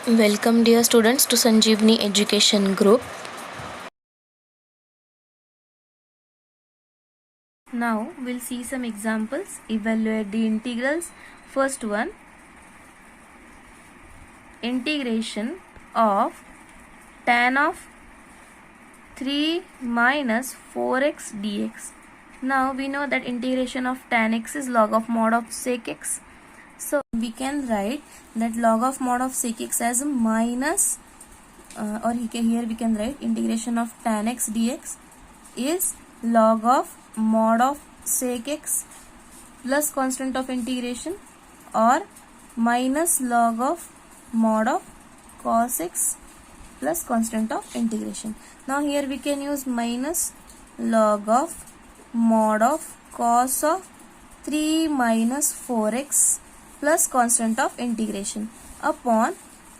Welcome dear students to Sanjeevani Education Group. Now we'll see some examples, evaluate the integrals. First one, integration of tan of 3 minus 4x dx. Now we know that integration of tan x is log of mod of sec x. So we can write that log of mod of sec x as minus here we can write integration of tan x dx is log of mod of sec x plus constant of integration or minus log of mod of cos x plus constant of integration. Now here we can use minus log of mod of cos of 3 minus 4x plus constant of integration upon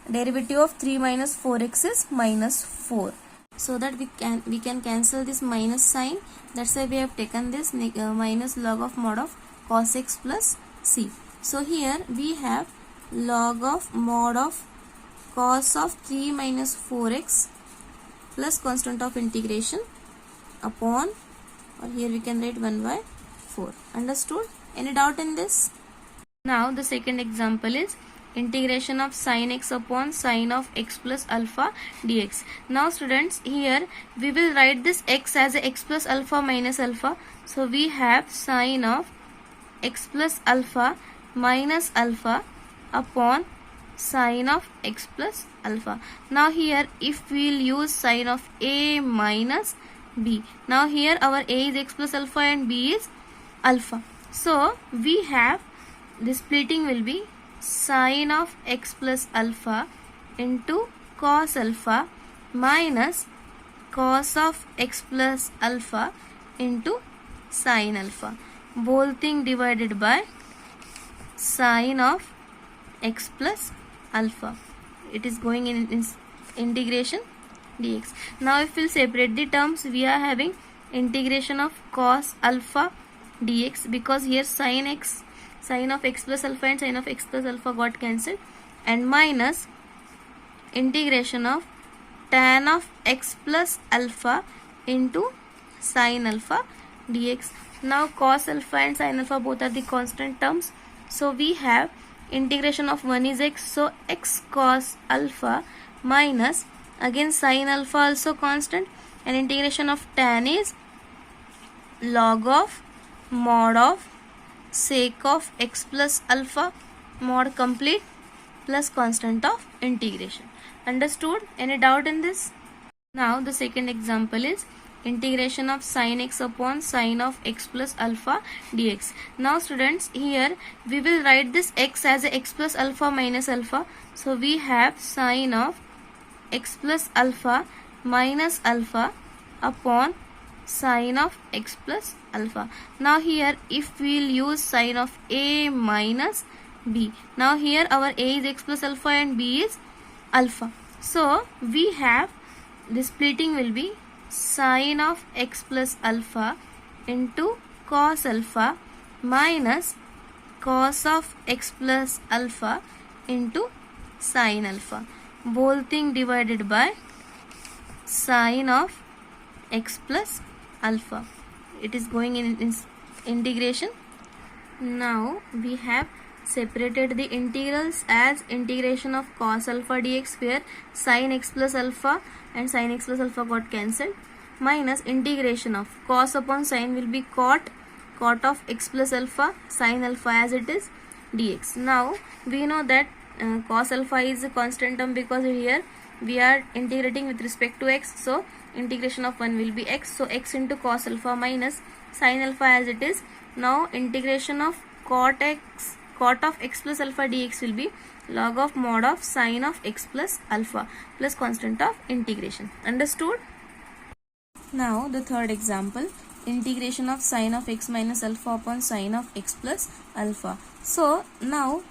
derivative of 3 minus 4x is minus 4. So that we can cancel this minus sign. That's why we have taken this minus log of mod of cos x plus c. So here we have log of mod of cos of 3 minus 4x plus constant of integration upon, or here we can write 1 by 4. Understood? Any doubt in this? Now the second example is integration of sin x upon sin of x plus alpha dx. Now students, here we will write this x as a x plus alpha minus alpha. So we have sin of x plus alpha minus alpha upon sin of x plus alpha. Now here if we will use sin of a minus b. Now here our a is x plus alpha and b is alpha. So we have the splitting will be sin of x plus alpha into cos alpha minus cos of x plus alpha into sin alpha. Whole thing divided by sin of x plus alpha. It is going in integration dx. Now if we will separate the terms, we are having integration of cos alpha dx, because here sin of x plus alpha and sin of x plus alpha got cancelled, and minus integration of tan of x plus alpha into sin alpha dx. Now cos alpha and sin alpha both are the constant terms. So we have integration of 1 is x, so x cos alpha minus again sin alpha also constant, and integration of tan is log of mod of sec of x plus alpha mod complete plus constant of integration. Understood? Any doubt in this? Now the second example is integration of sin x upon sin of x plus alpha dx. Now students, here we will write this x as a x plus alpha minus alpha. So we have sin of x plus alpha minus alpha upon sin of x plus alpha. Now here if we will use sin of a minus b. Now here our a is x plus alpha and b is alpha. So we have the splitting will be sin of x plus alpha into cos alpha minus cos of x plus alpha into sin alpha. Whole thing divided by sin of x plus alpha. It is going in integration. Now we have separated the integrals as integration of cos alpha dx, where sin x plus alpha and sin x plus alpha got cancelled, minus integration of cos upon sin will be cot of x plus alpha sin alpha as it is dx. Now we know that cos alpha is a constant term, because here we are integrating with respect to x, so integration of 1 will be x, so x into cos alpha minus sin alpha as it is. Now integration of cot of x plus alpha dx will be log of mod of sin of x plus alpha plus constant of integration. Understood? Now the third example, integration of sin of x minus alpha upon sin of x plus alpha. So now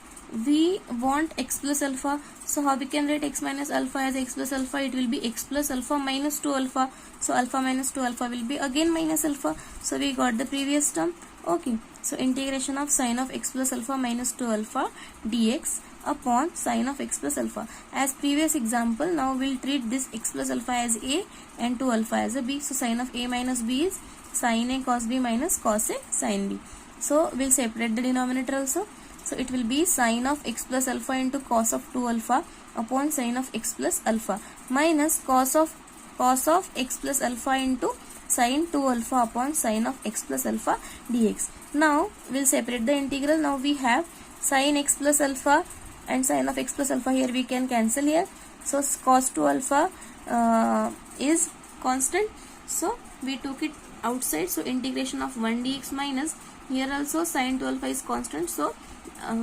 we want x plus alpha, so how we can write x minus alpha as x plus alpha? It will be x plus alpha minus 2 alpha, so alpha minus 2 alpha will be again minus alpha, so we got the previous term. Okay, so integration of sin of x plus alpha minus 2 alpha dx upon sine of x plus alpha. As previous example, now we'll treat this x plus alpha as a and 2 alpha as a b. So sine of a minus b is sine a cos b minus cos a sine b. So we'll separate the denominator also. So it will be sine of x plus alpha into cos of 2 alpha upon sine of x plus alpha minus cos of x plus alpha into sine 2 alpha upon sine of x plus alpha dx. Now we'll separate the integral. Now we have sine x plus alpha and sine of x plus alpha. Here we can cancel here. So cos 2 alpha is constant. So we took it outside. So integration of 1 dx minus, here also sine 2 alpha is constant. So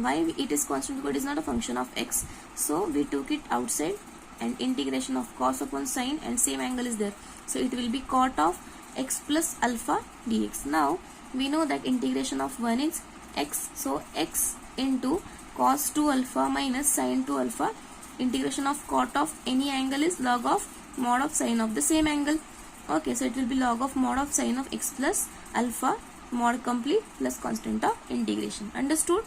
why it is constant? Because it is not a function of x. So we took it outside and integration of cos upon sine, and same angle is there. So it will be cot of x plus alpha dx. Now we know that integration of 1 is x. So x into cos 2 alpha minus sine 2 alpha. Integration of cot of any angle is log of mod of sine of the same angle. Okay, so it will be log of mod of sine of x plus alpha mod complete plus constant of integration. Understood?